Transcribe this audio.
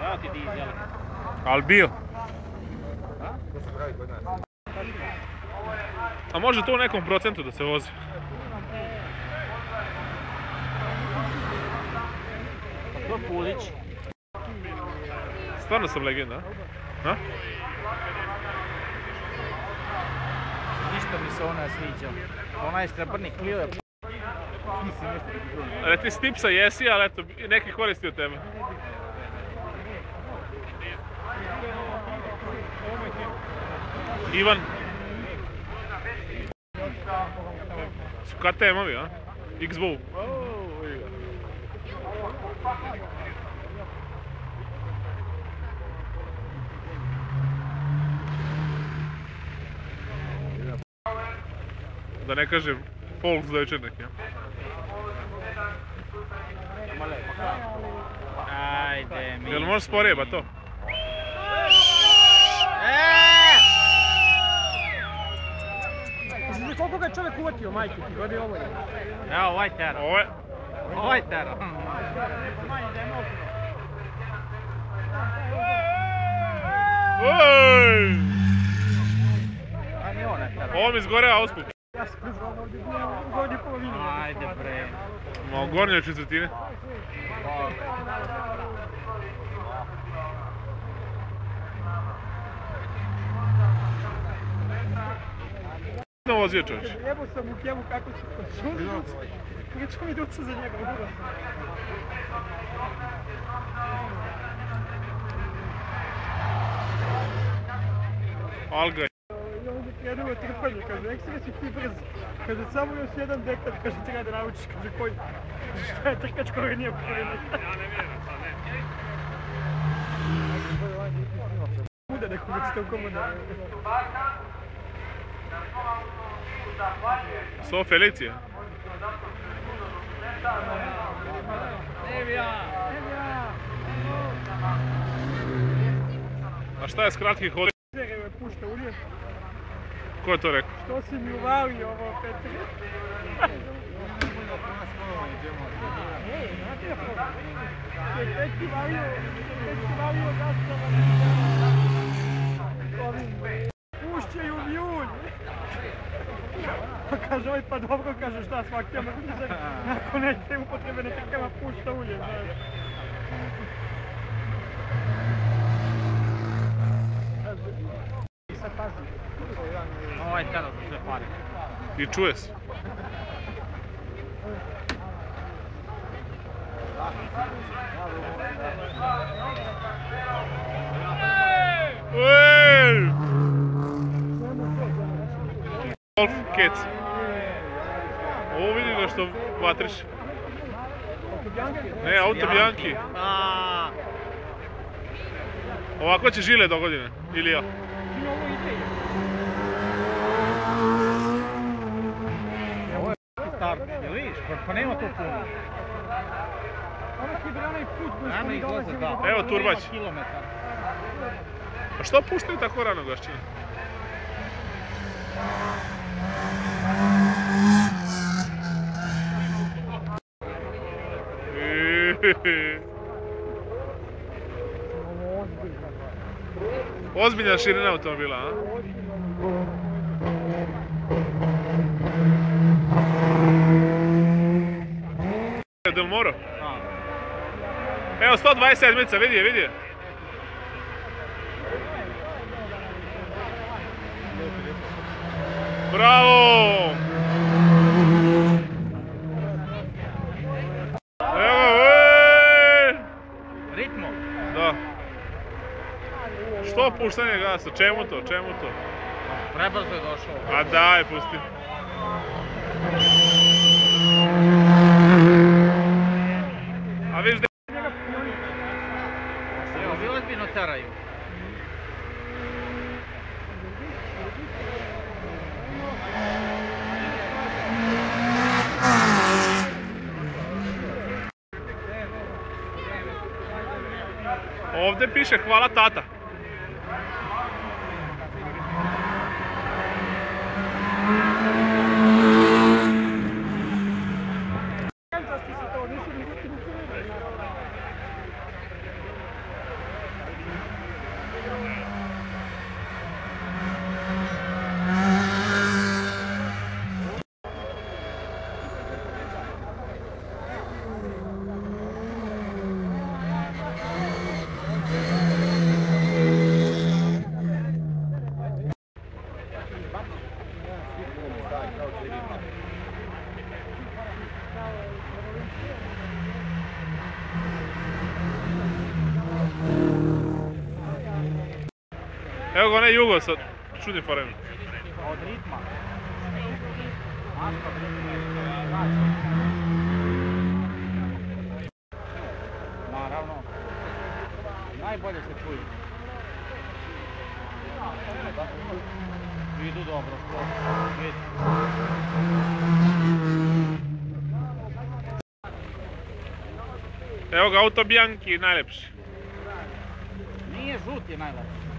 Evo ti dizel. Al bio? A može to u nekom procentu da se vozi? To je Pulić. Stvarno sam legenda, a? Ništa mi se ona sviđa. Ona je srebrni Clio je... Ali ti s tipsa jesi, ali eto, neki koristi od tebe. Ivan. Su KTM-ovi, a? X-Bow. Da ne kažem Volkswagen neki, ja? Ajde mi... Jel možeš sporije, ba to? Koliko ga je čovjek uvatio, majke ti, godi ovo je. Evo, ovaj tera. Ovo je... Ovaj tera. Oj! A ni on je tera. Ovo mi izgore auspuk. Ja sam znao ovdje u gornjoj polovini. Ajde bre. Ma u gornjoj četvrtini. Vozio čovječ. Jebo sam u kjevu kako će to šuzi. Neću mi duca za njega ura. Alga. I on je krenuo trpanje, kaže, ekstra si ti brz. Kaže, samo još jedan dekad, kaže, treba da naučiš, kaže, koji... Šta je trkač koji nije prvi? Muda nekog već to komoda. So Felicija. A šta je s kratkih hodina? Zereve pušta ulje. Ko je to rekao? Što si mi uvalio ovo, Petri? Petri valio gastava. Pušćaju mi ulj. Pa kaže ovaj, pa dobro, kaže šta svaki ja mogu da nakon neke upotrebe ne trkama pušta ulje, znaš. Sad pazi. Ovaj tera za sve pare. I čuje se. Golf Kec. Ovo vidi nešto vatriš. Ne, auto Bianchi. Ovako će žile do godine, ili ja? Ovo je start, jel vidiš? Pa nema to puno. Ono ti bi onaj put koji smo mi dolazili. Evo turbać. Kilometar. A što puštaju tako rano gašćine? Ozbiljna širina automobila, a? Del Moro? Evo 127-ica, vidi je, vidi je. Bravo! Evo, Ritmo. Da. Što puštanje gasa? Čemu to? Čemu to? Prebrzo je došao. A daj, pusti. A viš da... Evo, vi ozbiljno teraju. Ovdje piše hvala tata. Evo ga onaj Jugo sa čudnim forenom. Od ritma. Mašta od ritma. Naravno. Najbolje se čuju. Idu dobro. Evo ga auto Bianchi, najljepši. Nije žut je najlepši.